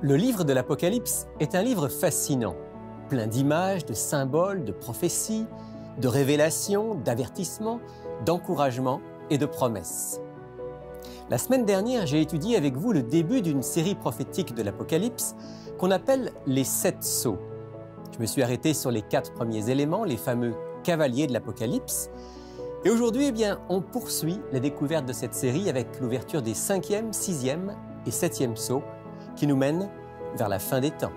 Le livre de l'Apocalypse est un livre fascinant, plein d'images, de symboles, de prophéties, de révélations, d'avertissements, d'encouragements et de promesses. La semaine dernière, j'ai étudié avec vous le début d'une série prophétique de l'Apocalypse qu'on appelle les 7 sceaux. Je me suis arrêté sur les 4 premiers éléments, les fameux cavaliers de l'Apocalypse. Et aujourd'hui, on poursuit la découverte de cette série avec l'ouverture des 5e, 6e et 7e sceaux qui nous mènent vers la fin des temps.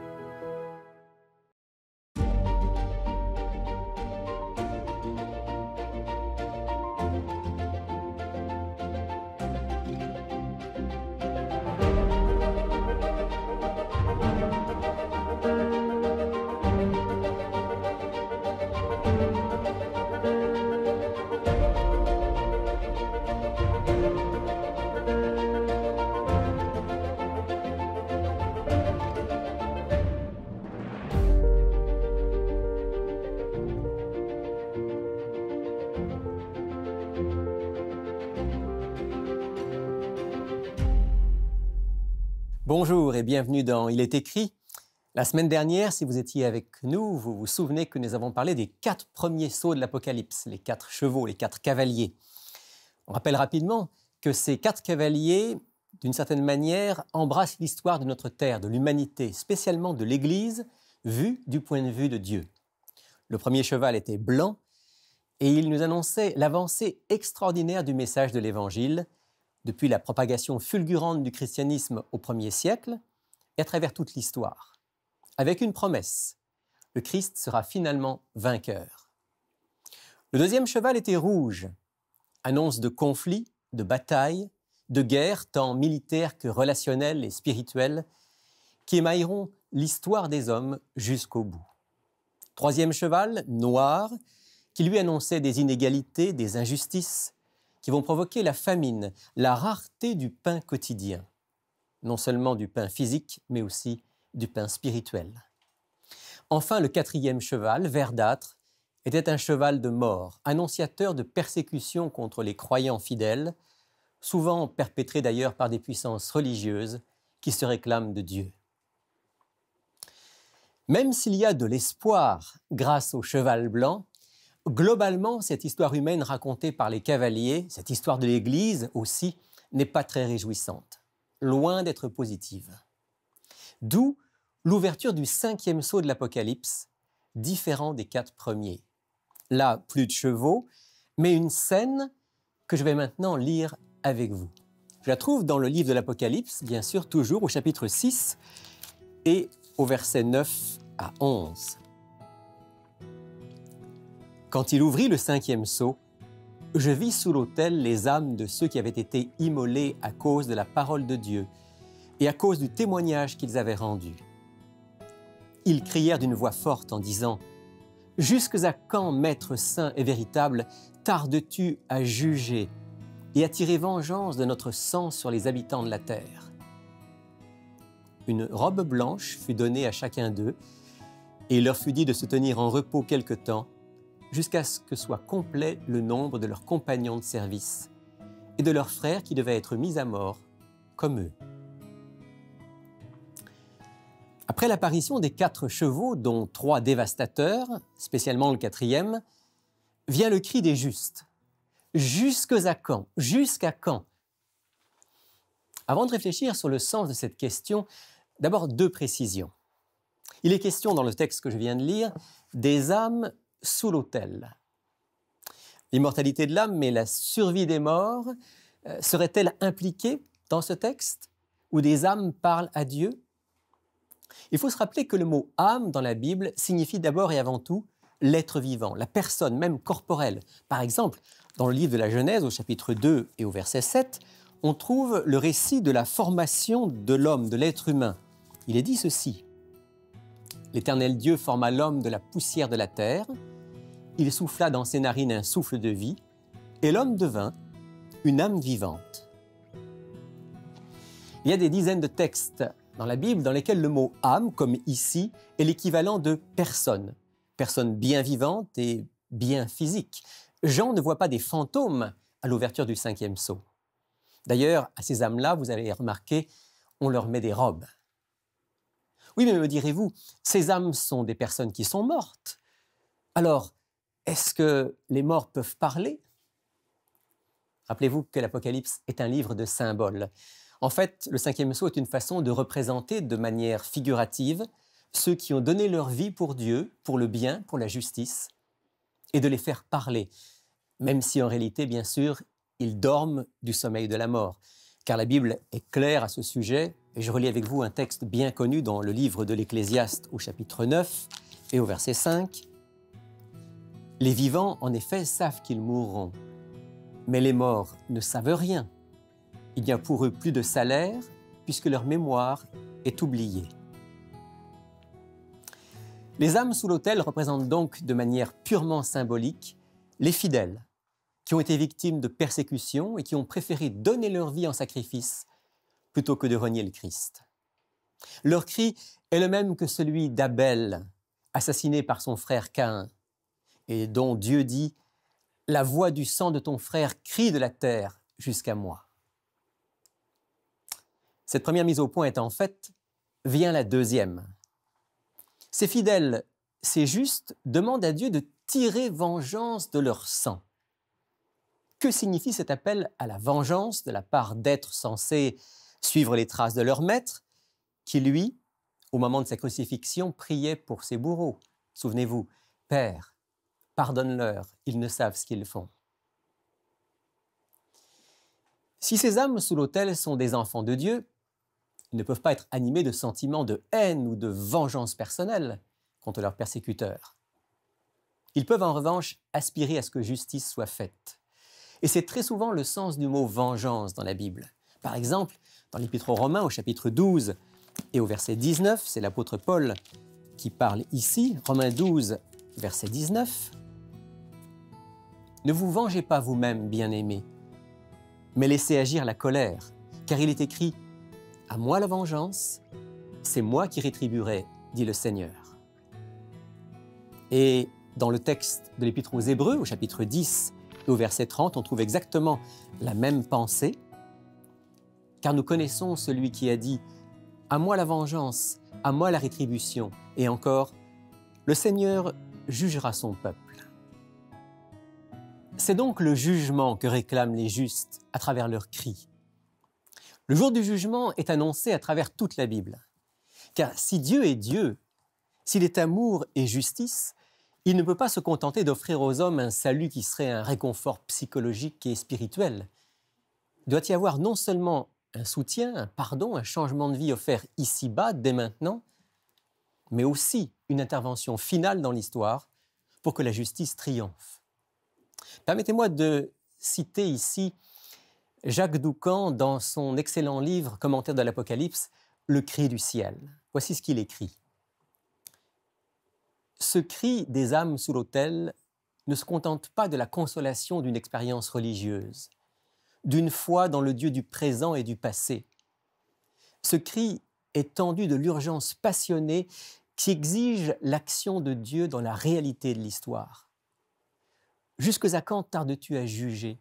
Bonjour et bienvenue dans Il est écrit. La semaine dernière, si vous étiez avec nous, vous vous souvenez que nous avons parlé des 4 premiers sceaux de l'Apocalypse, les 4 chevaux, les 4 cavaliers. On rappelle rapidement que ces 4 cavaliers, d'une certaine manière, embrassent l'histoire de notre terre, de l'humanité, spécialement de l'Église, vue du point de vue de Dieu. Le premier cheval était blanc et il nous annonçait l'avancée extraordinaire du message de l'Évangile, depuis la propagation fulgurante du christianisme au 1er siècle et à travers toute l'histoire, avec une promesse, le Christ sera finalement vainqueur. Le deuxième cheval était rouge, annonce de conflits, de batailles, de guerres, tant militaires que relationnelles et spirituelles, qui émailleront l'histoire des hommes jusqu'au bout. Troisième cheval, noir, qui lui annonçait des inégalités, des injustices, qui vont provoquer la famine, la rareté du pain quotidien, non seulement du pain physique, mais aussi du pain spirituel. Enfin, le 4e cheval, verdâtre, était un cheval de mort, annonciateur de persécutions contre les croyants fidèles, souvent perpétrées d'ailleurs par des puissances religieuses qui se réclament de Dieu. Même s'il y a de l'espoir grâce au cheval blanc, globalement, cette histoire humaine racontée par les cavaliers, cette histoire de l'Église aussi, n'est pas très réjouissante, loin d'être positive. D'où l'ouverture du 5e sceau de l'Apocalypse, différent des 4 premiers. Là, plus de chevaux, mais une scène que je vais maintenant lire avec vous. Je la trouve dans le livre de l'Apocalypse, bien sûr, toujours au chapitre 6 et au verset 9 à 11. Quand il ouvrit le 5e sceau, je vis sous l'autel les âmes de ceux qui avaient été immolés à cause de la parole de Dieu et à cause du témoignage qu'ils avaient rendu. Ils crièrent d'une voix forte en disant « Jusque à quand, Maître saint et véritable, tardes-tu à juger et à tirer vengeance de notre sang sur les habitants de la terre ?» Une robe blanche fut donnée à chacun d'eux et il leur fut dit de se tenir en repos quelque temps jusqu'à ce que soit complet le nombre de leurs compagnons de service et de leurs frères qui devaient être mis à mort comme eux. Après l'apparition des 4 chevaux, dont 3 dévastateurs, spécialement le 4e, vient le cri des justes. « Jusque à quand? Jusqu'à quand ?» Avant de réfléchir sur le sens de cette question, d'abord 2 précisions. Il est question dans le texte que je viens de lire des âmes sous l'autel. L'immortalité de l'âme, mais la survie des morts, serait-elle impliquée dans ce texte où des âmes parlent à Dieu? Il faut se rappeler que le mot âme dans la Bible signifie d'abord et avant tout l'être vivant, la personne, même corporelle. Par exemple, dans le livre de la Genèse, au chapitre 2 et au verset 7, on trouve le récit de la formation de l'homme, de l'être humain. Il est dit ceci. L'Éternel Dieu forma l'homme de la poussière de la terre, il souffla dans ses narines un souffle de vie, et l'homme devint une âme vivante. Il y a des dizaines de textes dans la Bible dans lesquels le mot « âme », comme ici, est l'équivalent de « personne », personne bien vivante et bien physique. Jean ne voit pas des fantômes à l'ouverture du 5e sceau. D'ailleurs, à ces âmes-là, vous avez remarqué, on leur met des robes. Oui, mais me direz-vous, ces âmes sont des personnes qui sont mortes. Alors, est-ce que les morts peuvent parler? Rappelez-vous que l'Apocalypse est un livre de symboles. En fait, le cinquième sceau est une façon de représenter de manière figurative ceux qui ont donné leur vie pour Dieu, pour le bien, pour la justice, et de les faire parler, même si en réalité, bien sûr, ils dorment du sommeil de la mort. Car la Bible est claire à ce sujet, et je relis avec vous un texte bien connu dans le livre de l'Ecclésiaste au chapitre 9 et au verset 5. « Les vivants, en effet, savent qu'ils mourront, mais les morts ne savent rien. Il n'y a pour eux plus de salaire, puisque leur mémoire est oubliée. » Les âmes sous l'autel représentent donc de manière purement symbolique les fidèles qui ont été victimes de persécutions et qui ont préféré donner leur vie en sacrifice plutôt que de renier le Christ. Leur cri est le même que celui d'Abel, assassiné par son frère Caïn, et dont Dieu dit « La voix du sang de ton frère crie de la terre jusqu'à moi. » Cette première mise au point étant faite, vient la deuxième. Ces fidèles, ces justes, demandent à Dieu de tirer vengeance de leur sang. Que signifie cet appel à la vengeance de la part d'êtres censés suivre les traces de leur maître, qui lui, au moment de sa crucifixion, priait pour ses bourreaux? Souvenez-vous, « Père, pardonne-leur, ils ne savent ce qu'ils font. » Si ces âmes sous l'autel sont des enfants de Dieu, ils ne peuvent pas être animés de sentiments de haine ou de vengeance personnelle contre leurs persécuteurs. Ils peuvent en revanche aspirer à ce que justice soit faite. Et c'est très souvent le sens du mot « vengeance » dans la Bible. Par exemple, dans l'Épître aux Romains, au chapitre 12 et au verset 19, c'est l'apôtre Paul qui parle ici, Romains 12, verset 19. « Ne vous vengez pas vous-même, bien-aimés, mais laissez agir la colère, car il est écrit « À moi la vengeance, c'est moi qui rétribuerai, dit le Seigneur. » Et dans le texte de l'Épître aux Hébreux, au chapitre 10 et au verset 30, on trouve exactement la même pensée, car nous connaissons celui qui a dit « À moi la vengeance, à moi la rétribution » et encore « Le Seigneur jugera son peuple. » C'est donc le jugement que réclament les justes à travers leurs cris. Le jour du jugement est annoncé à travers toute la Bible. Car si Dieu est Dieu, s'il est amour et justice, il ne peut pas se contenter d'offrir aux hommes un salut qui serait un réconfort psychologique et spirituel. Il doit y avoir non seulement un soutien, un pardon, un changement de vie offert ici-bas, dès maintenant, mais aussi une intervention finale dans l'histoire pour que la justice triomphe. Permettez-moi de citer ici Jacques Doucan dans son excellent livre « Commentaire de l'Apocalypse », Le cri du ciel. Voici ce qu'il écrit. « Ce cri des âmes sous l'autel ne se contente pas de la consolation d'une expérience religieuse, d'une foi dans le Dieu du présent et du passé. Ce cri est tendu de l'urgence passionnée qui exige l'action de Dieu dans la réalité de l'histoire. Jusque à quand tardes-tu à juger ?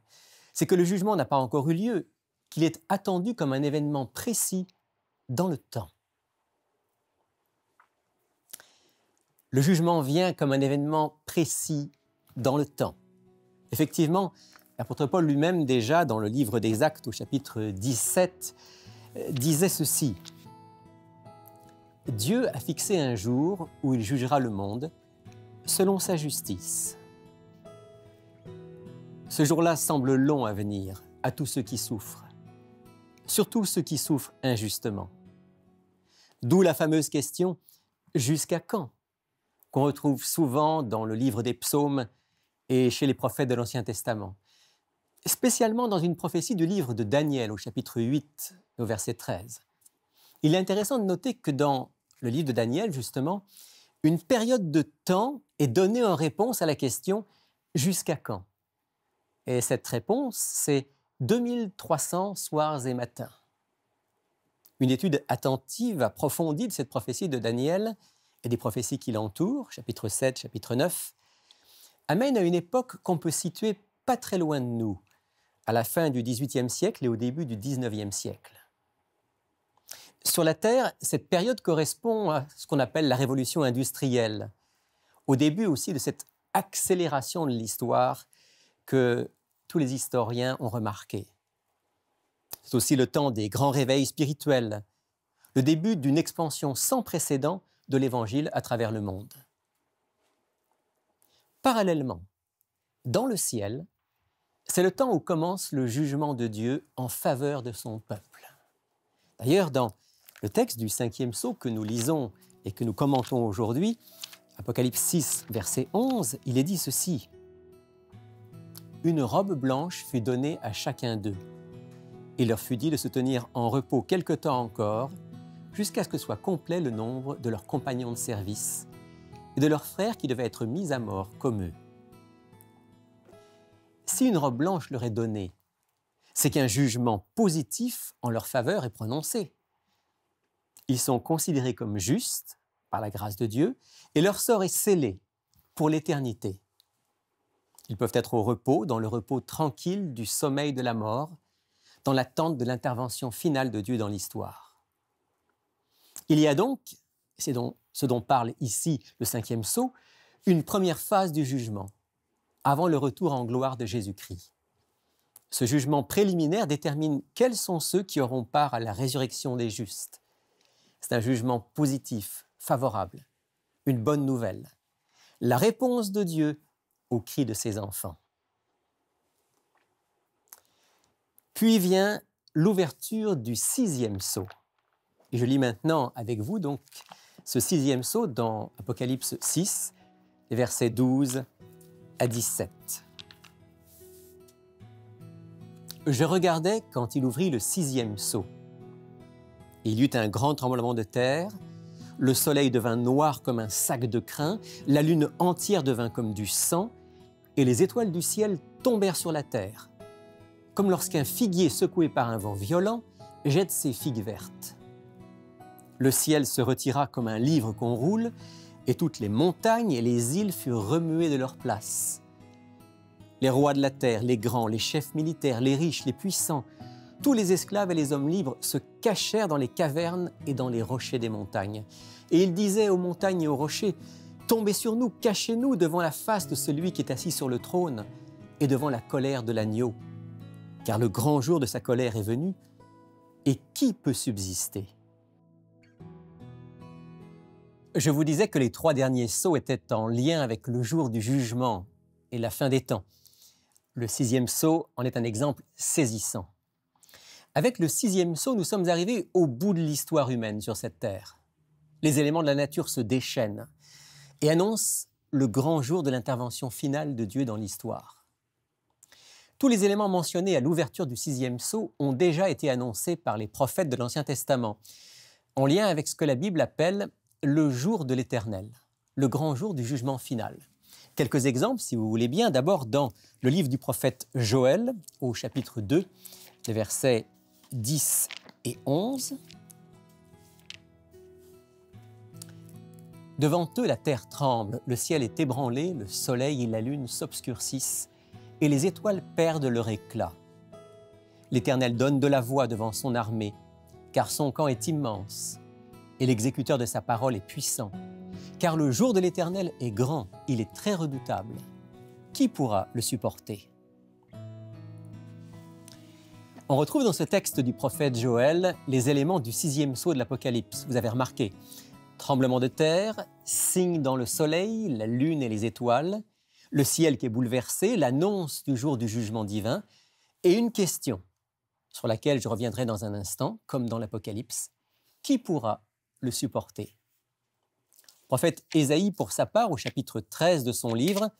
C'est que le jugement n'a pas encore eu lieu, qu'il est attendu comme un événement précis dans le temps. Le jugement vient comme un événement précis dans le temps. Effectivement, l'apôtre Paul lui-même déjà, dans le livre des Actes au chapitre 17, disait ceci. « Dieu a fixé un jour où il jugera le monde selon sa justice. » Ce jour-là semble long à venir à tous ceux qui souffrent, surtout ceux qui souffrent injustement. D'où la fameuse question « Jusqu'à quand ?» qu'on retrouve souvent dans le livre des psaumes et chez les prophètes de l'Ancien Testament, spécialement dans une prophétie du livre de Daniel au chapitre 8, au verset 13. Il est intéressant de noter que dans le livre de Daniel, justement, une période de temps est donnée en réponse à la question « Jusqu'à quand ?» Et cette réponse, c'est 2300 soirs et matins. Une étude attentive, approfondie de cette prophétie de Daniel et des prophéties qui l'entourent, chapitre 7, chapitre 9, amène à une époque qu'on peut situer pas très loin de nous, à la fin du XVIIIe siècle et au début du XIXe siècle. Sur la Terre, cette période correspond à ce qu'on appelle la révolution industrielle, au début aussi de cette accélération de l'histoire que tous les historiens ont remarqué. C'est aussi le temps des grands réveils spirituels, le début d'une expansion sans précédent de l'Évangile à travers le monde. Parallèlement, dans le ciel, c'est le temps où commence le jugement de Dieu en faveur de son peuple. D'ailleurs, dans le texte du 5e sceau que nous lisons et que nous commentons aujourd'hui, Apocalypse 6, verset 11, il est dit ceci. « Une robe blanche fut donnée à chacun d'eux. Il leur fut dit de se tenir en repos quelque temps encore, jusqu'à ce que soit complet le nombre de leurs compagnons de service et de leurs frères qui devaient être mis à mort comme eux. » Si une robe blanche leur est donnée, c'est qu'un jugement positif en leur faveur est prononcé. Ils sont considérés comme justes par la grâce de Dieu et leur sort est scellé pour l'éternité. Ils peuvent être au repos, dans le repos tranquille du sommeil de la mort, dans l'attente de l'intervention finale de Dieu dans l'histoire. Il y a donc, c'est ce dont parle ici le 5e sceau, une première phase du jugement, avant le retour en gloire de Jésus-Christ. Ce jugement préliminaire détermine quels sont ceux qui auront part à la résurrection des justes. C'est un jugement positif, favorable, une bonne nouvelle. La réponse de Dieu au cri de ses enfants. Puis vient l'ouverture du 6e sceau. Et je lis maintenant avec vous donc ce 6e sceau dans Apocalypse 6, les versets 12 à 17. Je regardais quand il ouvrit le 6e sceau. Il y eut un grand tremblement de terre, le soleil devint noir comme un sac de crin, la lune entière devint comme du sang, et les étoiles du ciel tombèrent sur la terre, comme lorsqu'un figuier secoué par un vent violent jette ses figues vertes. Le ciel se retira comme un livre qu'on roule, et toutes les montagnes et les îles furent remuées de leur place. Les rois de la terre, les grands, les chefs militaires, les riches, les puissants, tous les esclaves et les hommes libres se cachèrent dans les cavernes et dans les rochers des montagnes. Et ils disaient aux montagnes et aux rochers, « Tombez sur nous, cachez-nous devant la face de celui qui est assis sur le trône et devant la colère de l'agneau. Car le grand jour de sa colère est venu, et qui peut subsister ?» Je vous disais que les 3 derniers sceaux étaient en lien avec le jour du jugement et la fin des temps. Le 6e sceau en est un exemple saisissant. Avec le 6e sceau, nous sommes arrivés au bout de l'histoire humaine sur cette terre. Les éléments de la nature se déchaînent et annoncent le grand jour de l'intervention finale de Dieu dans l'histoire. Tous les éléments mentionnés à l'ouverture du 6e sceau ont déjà été annoncés par les prophètes de l'Ancien Testament, en lien avec ce que la Bible appelle le jour de l'Éternel, le grand jour du jugement final. Quelques exemples, si vous voulez bien. D'abord, dans le livre du prophète Joël, au chapitre 2, les versets 10 et 11. « Devant eux, la terre tremble, le ciel est ébranlé, le soleil et la lune s'obscurcissent, et les étoiles perdent leur éclat. L'Éternel donne de la voix devant son armée, car son camp est immense, et l'exécuteur de sa parole est puissant. Car le jour de l'Éternel est grand, il est très redoutable. Qui pourra le supporter ?» On retrouve dans ce texte du prophète Joël les éléments du 6e sceau de l'Apocalypse. Vous avez remarqué, tremblement de terre, signe dans le soleil, la lune et les étoiles, le ciel qui est bouleversé, l'annonce du jour du jugement divin, et une question sur laquelle je reviendrai dans un instant, comme dans l'Apocalypse. Qui pourra le supporter ? Le prophète Ésaïe, pour sa part, au chapitre 13 de son livre,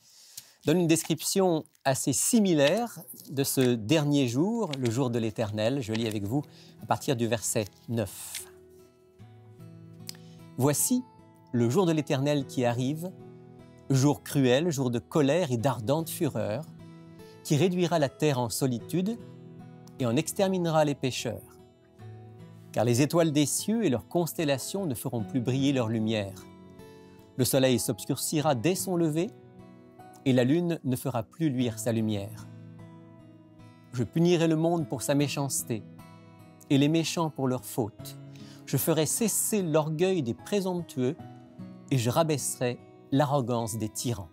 donne une description assez similaire de ce dernier jour, le jour de l'Éternel. Je lis avec vous à partir du verset 9. « Voici le jour de l'Éternel qui arrive, jour cruel, jour de colère et d'ardente fureur, qui réduira la terre en solitude et en exterminera les pécheurs. Car les étoiles des cieux et leurs constellations ne feront plus briller leur lumière. Le soleil s'obscurcira dès son lever, et la lune ne fera plus luire sa lumière. Je punirai le monde pour sa méchanceté, et les méchants pour leurs fautes. Je ferai cesser l'orgueil des présomptueux et je rabaisserai l'arrogance des tyrans.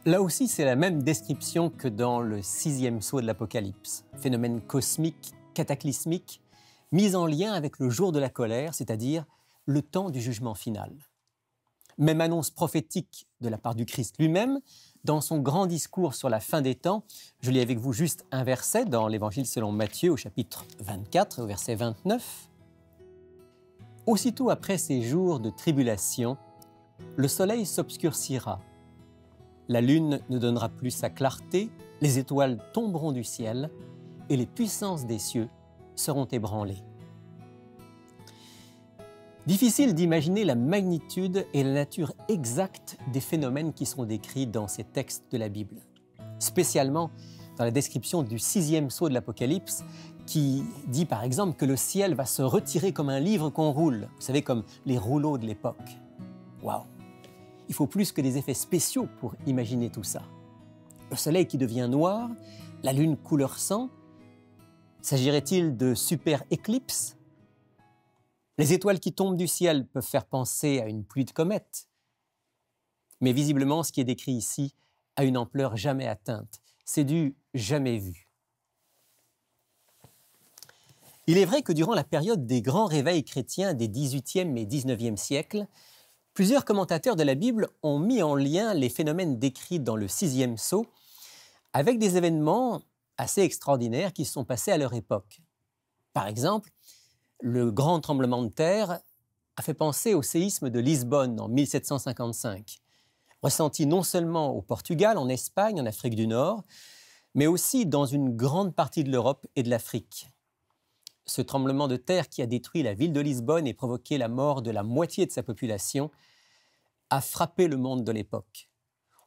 Là aussi, c'est la même description que dans le 6e sceau de l'Apocalypse. Phénomène cosmique, cataclysmique, mis en lien avec le jour de la colère, c'est-à-dire le temps du jugement final. Même annonce prophétique de la part du Christ lui-même, dans son grand discours sur la fin des temps. Je lis avec vous juste un verset dans l'Évangile selon Matthieu au chapitre 24, au verset 29. « Aussitôt après ces jours de tribulation, le soleil s'obscurcira, la lune ne donnera plus sa clarté, les étoiles tomberont du ciel et les puissances des cieux seront ébranlées. » Difficile d'imaginer la magnitude et la nature exacte des phénomènes qui sont décrits dans ces textes de la Bible, spécialement dans la description du 6e sceau de l'Apocalypse qui dit par exemple que le ciel va se retirer comme un livre qu'on roule, vous savez, comme les rouleaux de l'époque. Waouh! Il faut plus que des effets spéciaux pour imaginer tout ça. Le soleil qui devient noir, la lune couleur sang, s'agirait-il de super éclipses? Les étoiles qui tombent du ciel peuvent faire penser à une pluie de comètes. Mais visiblement, ce qui est décrit ici a une ampleur jamais atteinte. C'est du jamais vu. Il est vrai que durant la période des grands réveils chrétiens des 18e et 19e siècles, plusieurs commentateurs de la Bible ont mis en lien les phénomènes décrits dans le 6e sceau avec des événements assez extraordinaires qui se sont passés à leur époque. Par exemple, le grand tremblement de terre a fait penser au séisme de Lisbonne en 1755, ressenti non seulement au Portugal, en Espagne, en Afrique du Nord, mais aussi dans une grande partie de l'Europe et de l'Afrique. Ce tremblement de terre qui a détruit la ville de Lisbonne et provoqué la mort de la moitié de sa population a frappé le monde de l'époque,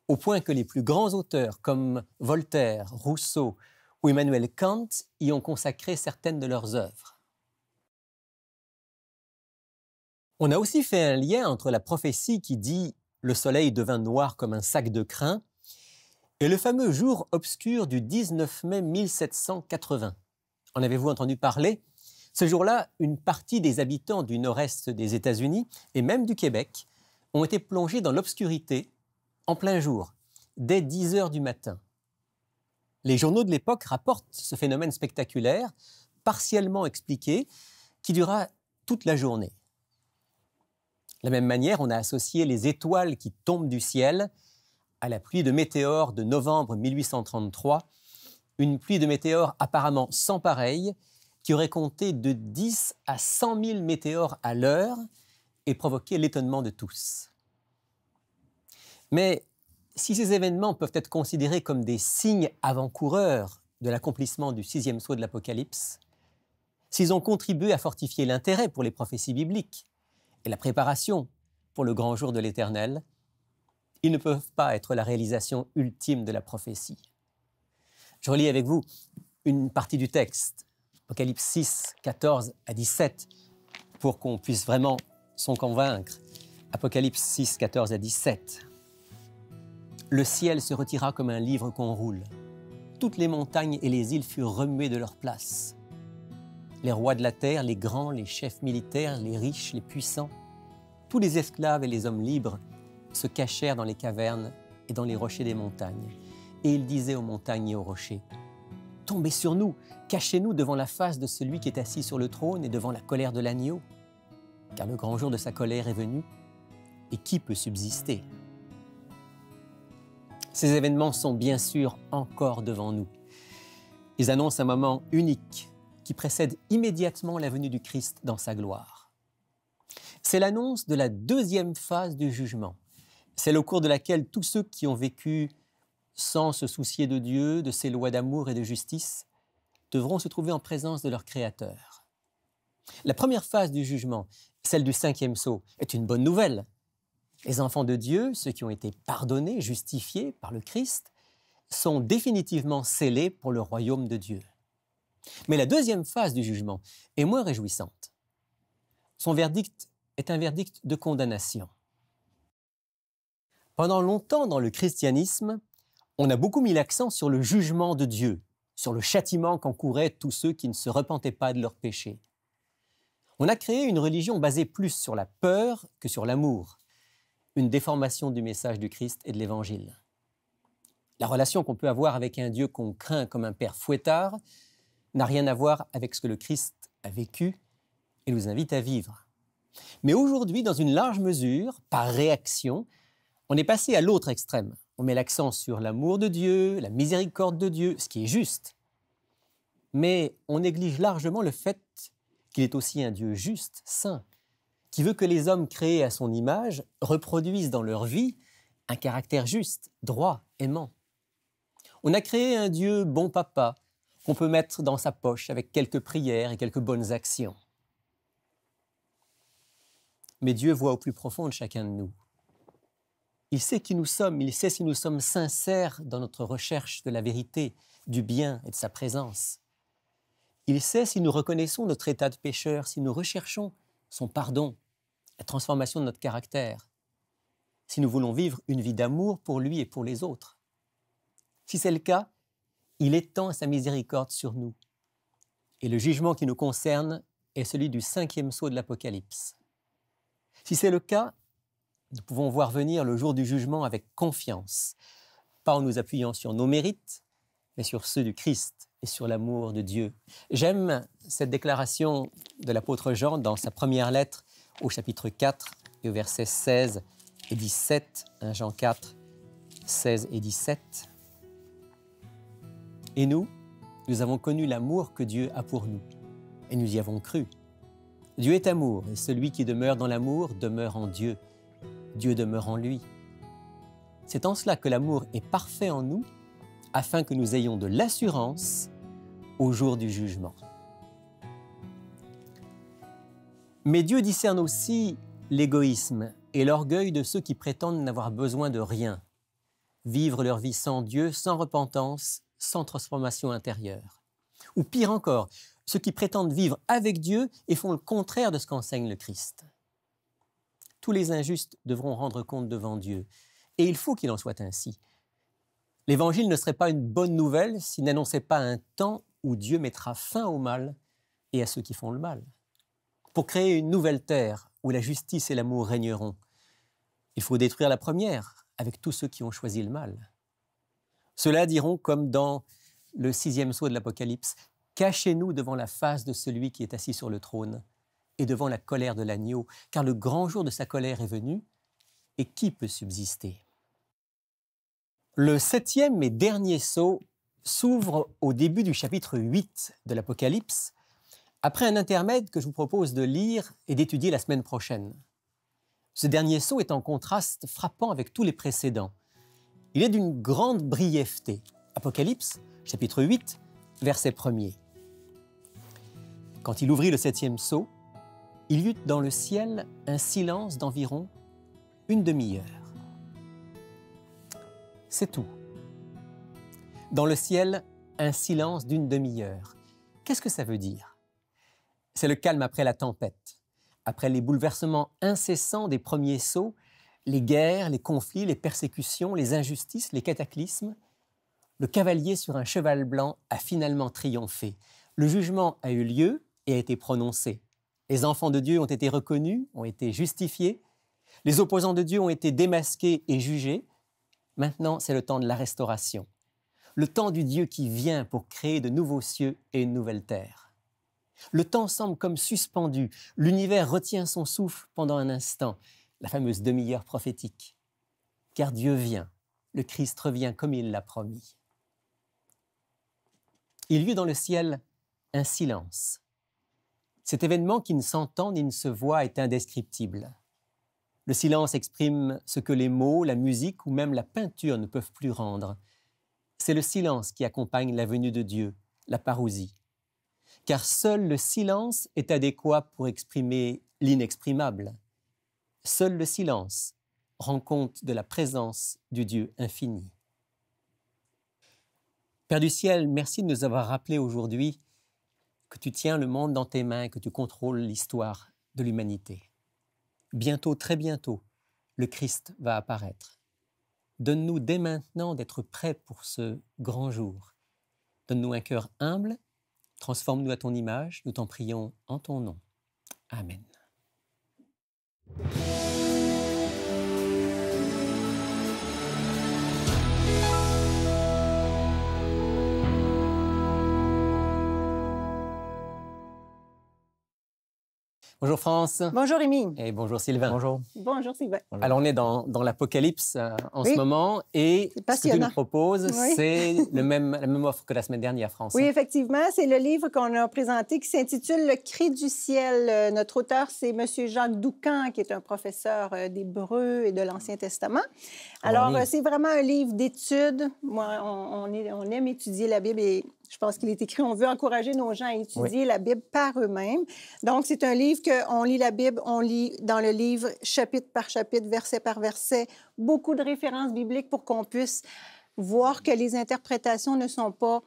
au point que les plus grands auteurs comme Voltaire, Rousseau ou Emmanuel Kant y ont consacré certaines de leurs œuvres. On a aussi fait un lien entre la prophétie qui dit « le soleil devint noir comme un sac de crin » et le fameux jour obscur du 19 mai 1780. En avez-vous entendu parler? Ce jour-là, une partie des habitants du nord-est des États-Unis et même du Québec ont été plongés dans l'obscurité en plein jour, dès 10 heures du matin. Les journaux de l'époque rapportent ce phénomène spectaculaire, partiellement expliqué, qui dura toute la journée. De la même manière, on a associé les étoiles qui tombent du ciel à la pluie de météores de novembre 1833, une pluie de météores apparemment sans pareil, qui aurait compté de 10 à 100 000 météores à l'heure et provoqué l'étonnement de tous. Mais si ces événements peuvent être considérés comme des signes avant-coureurs de l'accomplissement du 6e sceau de l'Apocalypse, s'ils ont contribué à fortifier l'intérêt pour les prophéties bibliques et la préparation pour le grand jour de l'Éternel, ils ne peuvent pas être la réalisation ultime de la prophétie. Je relis avec vous une partie du texte, Apocalypse 6, 14 à 17, pour qu'on puisse vraiment s'en convaincre. Apocalypse 6, 14 à 17. « Le ciel se retira comme un livre qu'on roule. Toutes les montagnes et les îles furent remuées de leur place. Les rois de la terre, les grands, les chefs militaires, les riches, les puissants, tous les esclaves et les hommes libres se cachèrent dans les cavernes et dans les rochers des montagnes. Et ils disaient aux montagnes et aux rochers, « Tombez sur nous, cachez-nous devant la face de celui qui est assis sur le trône et devant la colère de l'agneau. Car le grand jour de sa colère est venu, et qui peut subsister ?» Ces événements sont bien sûr encore devant nous. Ils annoncent un moment unique qui précède immédiatement la venue du Christ dans sa gloire. C'est l'annonce de la deuxième phase du jugement, celle au cours de laquelle tous ceux qui ont vécu sans se soucier de Dieu, de ses lois d'amour et de justice, devront se trouver en présence de leur Créateur. La première phase du jugement, celle du 5e sceau, est une bonne nouvelle. Les enfants de Dieu, ceux qui ont été pardonnés, justifiés par le Christ, sont définitivement scellés pour le royaume de Dieu. Mais la deuxième phase du jugement est moins réjouissante. Son verdict est un verdict de condamnation. Pendant longtemps dans le christianisme, on a beaucoup mis l'accent sur le jugement de Dieu, sur le châtiment qu'encouraient tous ceux qui ne se repentaient pas de leurs péchés. On a créé une religion basée plus sur la peur que sur l'amour, une déformation du message du Christ et de l'Évangile. La relation qu'on peut avoir avec un Dieu qu'on craint comme un père fouettard n'a rien à voir avec ce que le Christ a vécu et nous invite à vivre. Mais aujourd'hui, dans une large mesure, par réaction, on est passé à l'autre extrême. On met l'accent sur l'amour de Dieu, la miséricorde de Dieu, ce qui est juste. Mais on néglige largement le fait qu'il est aussi un Dieu juste, saint, qui veut que les hommes créés à son image reproduisent dans leur vie un caractère juste, droit, aimant. On a créé un Dieu bon papa qu'on peut mettre dans sa poche avec quelques prières et quelques bonnes actions. Mais Dieu voit au plus profond de chacun de nous. Il sait qui nous sommes, il sait si nous sommes sincères dans notre recherche de la vérité, du bien et de sa présence. Il sait si nous reconnaissons notre état de pécheur, si nous recherchons son pardon, la transformation de notre caractère, si nous voulons vivre une vie d'amour pour lui et pour les autres. Si c'est le cas, il étend sa miséricorde sur nous. Et le jugement qui nous concerne est celui du 5e sceau de l'Apocalypse. Si c'est le cas, nous pouvons voir venir le jour du jugement avec confiance, pas en nous appuyant sur nos mérites, mais sur ceux du Christ et sur l'amour de Dieu. J'aime cette déclaration de l'apôtre Jean dans sa première lettre au chapitre 4 et au verset 16 et 17, 1 Jean 4, 16 et 17. Et nous avons connu l'amour que Dieu a pour nous, et nous y avons cru. Dieu est amour, et celui qui demeure dans l'amour demeure en Dieu. Dieu demeure en lui. C'est en cela que l'amour est parfait en nous, afin que nous ayons de l'assurance au jour du jugement. Mais Dieu discerne aussi l'égoïsme et l'orgueil de ceux qui prétendent n'avoir besoin de rien, vivre leur vie sans Dieu, sans repentance, sans transformation intérieure. Ou pire encore, ceux qui prétendent vivre avec Dieu et font le contraire de ce qu'enseigne le Christ. Tous les injustes devront rendre compte devant Dieu, et il faut qu'il en soit ainsi. L'Évangile ne serait pas une bonne nouvelle s'il n'annonçait pas un temps où Dieu mettra fin au mal et à ceux qui font le mal. Pour créer une nouvelle terre où la justice et l'amour régneront, il faut détruire la première avec tous ceux qui ont choisi le mal. Ceux-là diront, comme dans le 6e sceau de l'Apocalypse, « Cachez-nous devant la face de celui qui est assis sur le trône et devant la colère de l'agneau, car le grand jour de sa colère est venu, et qui peut subsister ?» Le 7e et dernier sceau s'ouvre au début du chapitre 8 de l'Apocalypse, après un intermède que je vous propose de lire et d'étudier la semaine prochaine. Ce dernier sceau est en contraste frappant avec tous les précédents. Il est d'une grande brièveté. Apocalypse, chapitre 8, verset 1er. Quand il ouvrit le 7e sceau, il y eut dans le ciel un silence d'environ une demi-heure. C'est tout. Dans le ciel, un silence d'une demi-heure. Qu'est-ce que ça veut dire? C'est le calme après la tempête, après les bouleversements incessants des premiers sceaux, les guerres, les conflits, les persécutions, les injustices, les cataclysmes. Le cavalier sur un cheval blanc a finalement triomphé. Le jugement a eu lieu et a été prononcé. Les enfants de Dieu ont été reconnus, ont été justifiés. Les opposants de Dieu ont été démasqués et jugés. Maintenant, c'est le temps de la restauration. Le temps du Dieu qui vient pour créer de nouveaux cieux et une nouvelle terre. Le temps semble comme suspendu. L'univers retient son souffle pendant un instant, la fameuse demi-heure prophétique. Car Dieu vient, le Christ revient comme il l'a promis. Il y eut dans le ciel un silence. Cet événement qui ne s'entend ni ne se voit est indescriptible. Le silence exprime ce que les mots, la musique ou même la peinture ne peuvent plus rendre. C'est le silence qui accompagne la venue de Dieu, la parousie. Car seul le silence est adéquat pour exprimer l'inexprimable. Seul le silence rend compte de la présence du Dieu infini. Père du ciel, merci de nous avoir rappelé aujourd'hui que tu tiens le monde dans tes mains et que tu contrôles l'histoire de l'humanité. Bientôt, très bientôt, le Christ va apparaître. Donne-nous dès maintenant d'être prêts pour ce grand jour. Donne-nous un cœur humble, transforme-nous à ton image, nous t'en prions en ton nom. Amen. Bonjour France. Bonjour Rémi. Et bonjour Sylvain. Bonjour. Bonjour Sylvain. Alors on est dans l'Apocalypse en ce moment et ce que tu nous proposes, c'est la même offre que la semaine dernière, France. Oui, effectivement, c'est le livre qu'on a présenté qui s'intitule « Le cri du ciel ». Notre auteur, c'est M. Jacques Doucan, qui est un professeur d'hébreu et de l'Ancien Testament. Alors, c'est vraiment un livre d'études. Moi, on aime étudier la Bible et je pense qu'il est écrit, on veut encourager nos gens à étudier la Bible par eux-mêmes. Donc, c'est un livre qu'on lit la Bible, on lit dans le livre chapitre par chapitre, verset par verset, beaucoup de références bibliques pour qu'on puisse voir que les interprétations ne sont pas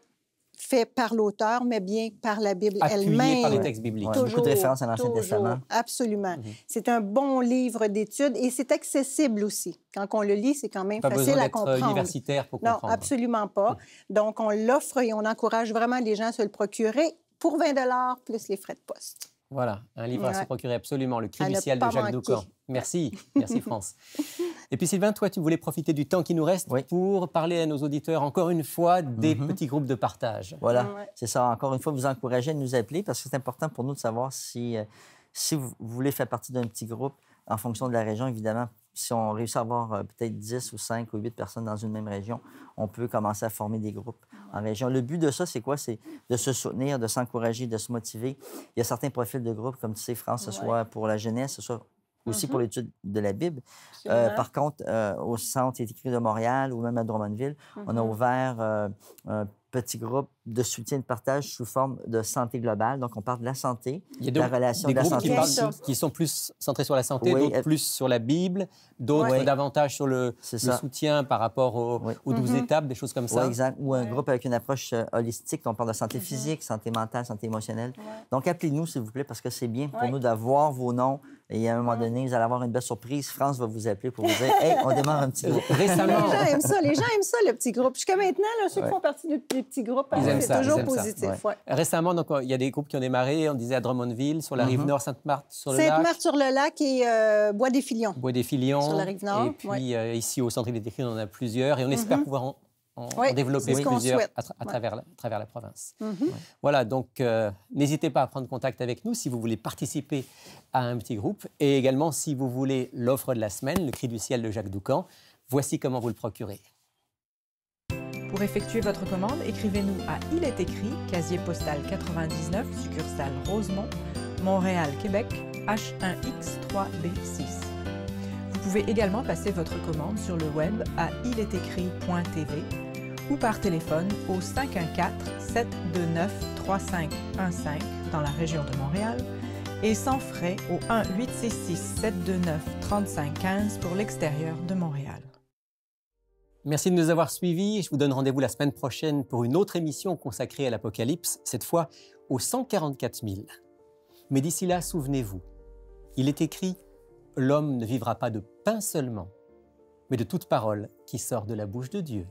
faites par l'auteur, mais bien par la Bible elle-même. Appuyé par les textes bibliques. Ouais, beaucoup de références à l'Ancien Testament. Absolument. C'est un bon livre d'études et c'est accessible aussi. Quand on le lit, c'est quand même facile à comprendre. Pas besoin d'être universitaire pour comprendre. Non, absolument pas. Donc, on l'offre et on encourage vraiment les gens à se le procurer pour 20 $ plus les frais de poste. Voilà, un livre à se procurer absolument, Le cri du ciel de Jacques Doucan. Merci, merci France. Et puis Sylvain, toi, tu voulais profiter du temps qui nous reste pour parler à nos auditeurs, encore une fois, des petits groupes de partage. Voilà, c'est ça. Encore une fois, vous encouragez à nous appeler parce que c'est important pour nous de savoir si vous voulez faire partie d'un petit groupe en fonction de la région, évidemment. Si on réussit à avoir peut-être 10 ou 5 ou 8 personnes dans une même région, on peut commencer à former des groupes en région. Le but de ça, c'est quoi? C'est de se soutenir, de s'encourager, de se motiver. Il y a certains profils de groupe, comme tu sais, France, ce soit pour la jeunesse, ce soit aussi pour l'étude de la Bible. Par contre, au Centre écrit de Montréal ou même à Drummondville, on a ouvert un petit groupe de soutien et de partage sous forme de santé globale. Donc, on parle de la santé, de la relation de la santé. Il y a des groupes qui sont plus centrés sur la santé, d'autres plus sur la Bible, d'autres davantage sur le soutien par rapport aux 12 étapes, des choses comme ça. Oui, exact. Ou un groupe avec une approche holistique. On parle de santé physique, santé mentale, santé émotionnelle. Donc, appelez-nous, s'il vous plaît, parce que c'est bien pour nous d'avoir vos noms. Et à un moment donné, vous allez avoir une belle surprise. France va vous appeler pour vous dire « Hey, on démarre un petit groupe. » Récemment. Les gens aiment ça, le petit groupe. Jusqu'à maintenant, là, ceux qui font partie des petits groupes, c'est toujours positif. Récemment, donc, il y a des groupes qui ont démarré, on disait à Drummondville, sur la rive nord, Sainte-Marthe-sur-le-Lac. Sainte-Marthe-sur-le-Lac et Bois-des-Filions. Bois-des-Filions. Sur la rive nord. Et puis ici, au centre écrit, on en a plusieurs. Et on espère pouvoir en développer plusieurs à travers la province. Voilà, donc n'hésitez pas à prendre contact avec nous si vous voulez participer à un petit groupe et également si vous voulez l'offre de la semaine, Le cri du ciel de Jacques Doucan. Voici comment vous le procurer. Pour effectuer votre commande, écrivez-nous à Il est écrit, casier postal 99, succursale Rosemont, Montréal, Québec, H1X3B6. Vous pouvez également passer votre commande sur le web à ilétécrit.tv ou par téléphone au 514-729-3515 dans la région de Montréal et sans frais au 1-866-729-3515 pour l'extérieur de Montréal. Merci de nous avoir suivis. Je vous donne rendez-vous la semaine prochaine pour une autre émission consacrée à l'Apocalypse, cette fois aux 144 000. Mais d'ici là, souvenez-vous, il est écrit « L'homme ne vivra pas de pain seulement, mais de toute parole qui sort de la bouche de Dieu ».